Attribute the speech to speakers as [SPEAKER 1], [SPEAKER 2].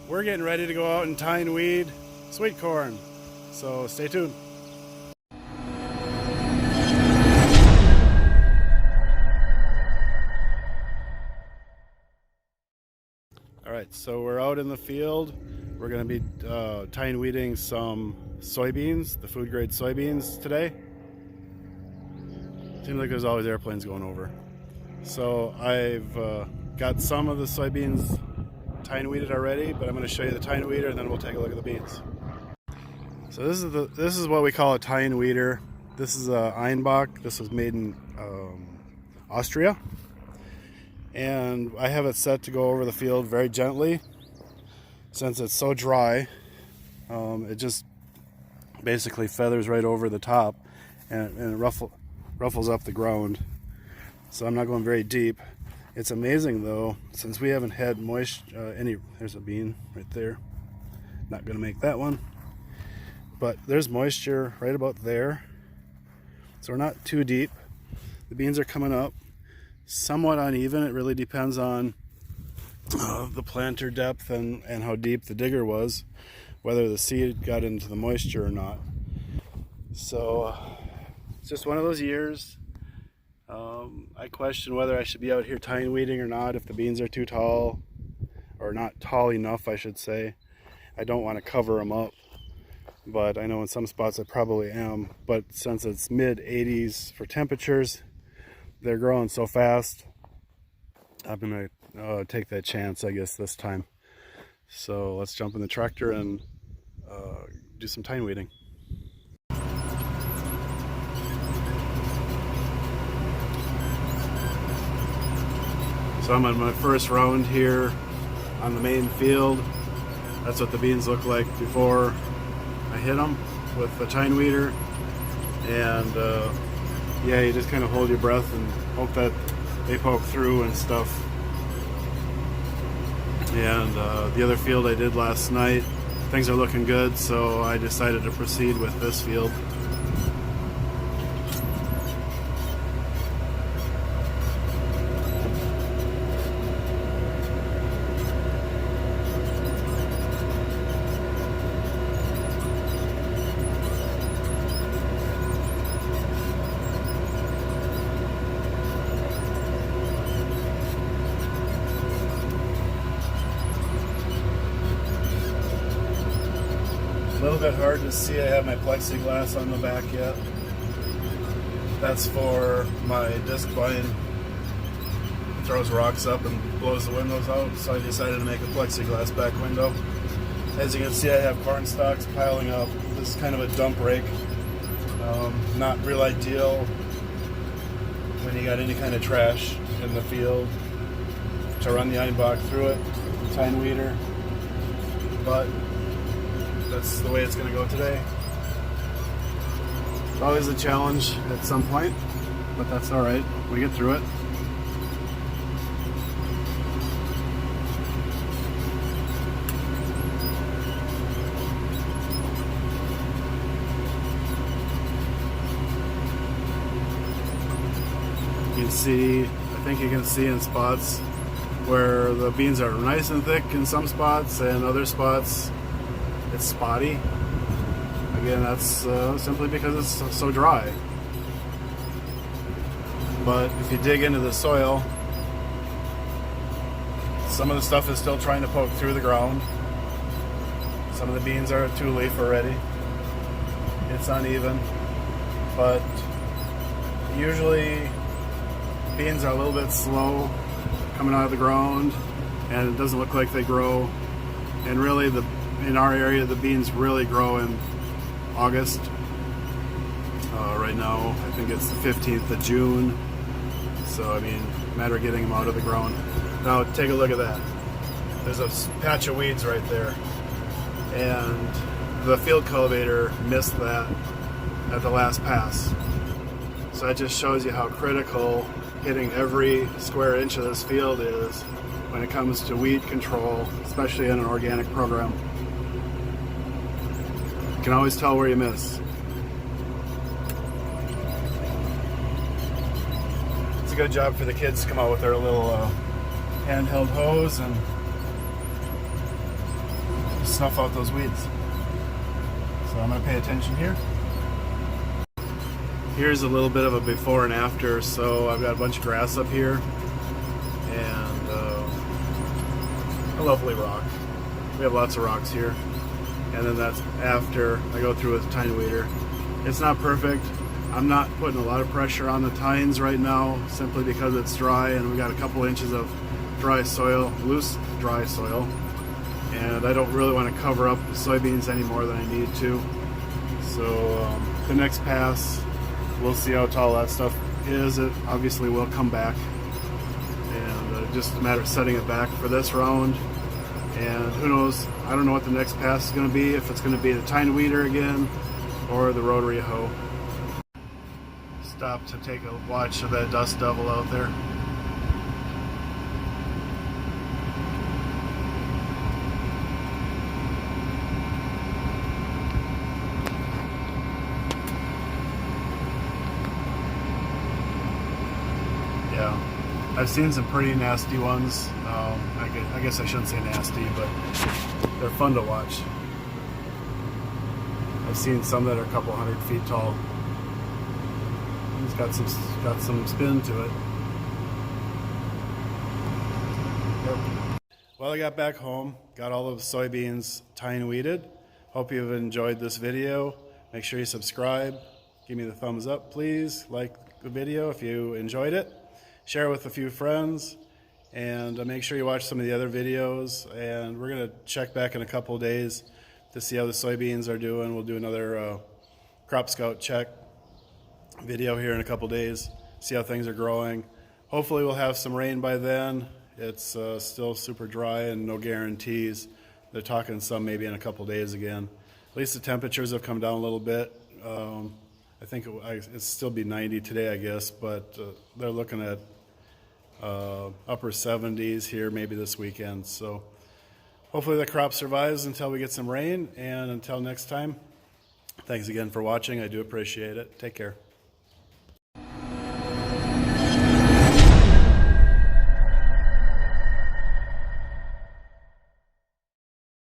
[SPEAKER 1] We're getting ready to go out and tine weed sweet corn, so stay tuned. Alright, so we're out in the field. We're going to be tine weeding some soybeans, the food grade soybeans today. Seems like there's always airplanes going over. So I've got some of the soybeans tine weeded already, but I'm going to show you the tine weeder and then we'll take a look at the beans. So this is what we call a tine weeder. This is a Einbach. This was made in Austria, and I have it set to go over the field very gently. Since it's so dry, it just basically feathers right over the top and it ruffles up the ground. So I'm not going very deep. It's amazing though, since we haven't had there's a bean right there. Not gonna make that one. But there's moisture right about there. So we're not too deep. The beans are coming up somewhat uneven. It really depends on the planter depth and how deep the digger was, whether the seed got into the moisture or not. So it's just one of those years. I question whether I should be out here tine weeding or not if the beans are too tall, or not tall enough, I should say. I don't want to cover them up, but I know in some spots I probably am. But since it's mid 80s for temperatures, they're growing so fast, I'm gonna take that chance, I guess, this time. So let's jump in the tractor and do some tine weeding. So I'm on my first round here on the main field. That's what the beans look like before I hit them with the tine weeder. And yeah, you just kind of hold your breath and hope that they poke through and stuff. And the other field I did last night, things are looking good, so I decided to proceed with this field. A little bit hard to see. I have my plexiglass on the back yet. That's for my disc vine. It throws rocks up and blows the windows out, so I decided to make a plexiglass back window. As you can see, I have corn stalks piling up. This is kind of a dump rake. Not real ideal when you got any kind of trash in the field to run the Einbach through it, tine weeder, but that's the way it's going to go today. It's always a challenge at some point, but that's alright. We get through it. You can see, I think you can see in spots where the beans are nice and thick in some spots, and other spots it's spotty. Again, that's simply because it's so dry. But if you dig into the soil, some of the stuff is still trying to poke through the ground. Some of the beans are two leaf already. It's uneven, but usually beans are a little bit slow coming out of the ground, and it doesn't look like they grow. And really, in our area, the beans really grow in August. Right now, I think it's the 15th of June. So, I mean, matter of getting them out of the ground. Now, take a look at that. There's a patch of weeds right there. And the field cultivator missed that at the last pass. So that just shows you how critical hitting every square inch of this field is when it comes to weed control, especially in an organic program. You can always tell where you miss. It's a good job for the kids to come out with their little handheld hose and snuff out those weeds. So I'm going to pay attention here. Here's a little bit of a before and after. So I've got a bunch of grass up here and a lovely rock. We have lots of rocks here. And then that's after I go through with a tine weeder. It's not perfect. I'm not putting a lot of pressure on the tines right now simply because it's dry and we got a couple inches of dry soil, loose dry soil. And I don't really want to cover up the soybeans any more than I need to. So the next pass, we'll see how tall that stuff is. It obviously will come back. And just a matter of setting it back for this round. And who knows, I don't know what the next pass is going to be, if it's going to be the tine weeder again or the rotary hoe. Stop to take a watch of that dust devil out there. Yeah. I've seen some pretty nasty ones. I guess I shouldn't say nasty, but they're fun to watch. I've seen some that are a couple 100 feet tall. It's got some spin to it. Yep. Well, I got back home, got all of the soybeans tine weeded. Hope you've enjoyed this video. Make sure you subscribe. Give me the thumbs up, please. Like the video if you enjoyed it. Share it with a few friends, and make sure you watch some of the other videos. And we're going to check back in a couple of days to see how the soybeans are doing. We'll do another crop scout check video here in a couple of days, see how things are growing. Hopefully we'll have some rain by then. It's still super dry and no guarantees. They're talking some maybe in a couple of days again. At least the temperatures have come down a little bit. I think it'll still be 90 today, I guess, but they're looking at upper 70s here maybe this weekend. So hopefully the crop survives until we get some rain, and until next time, thanks again for watching. I do appreciate it. Take care.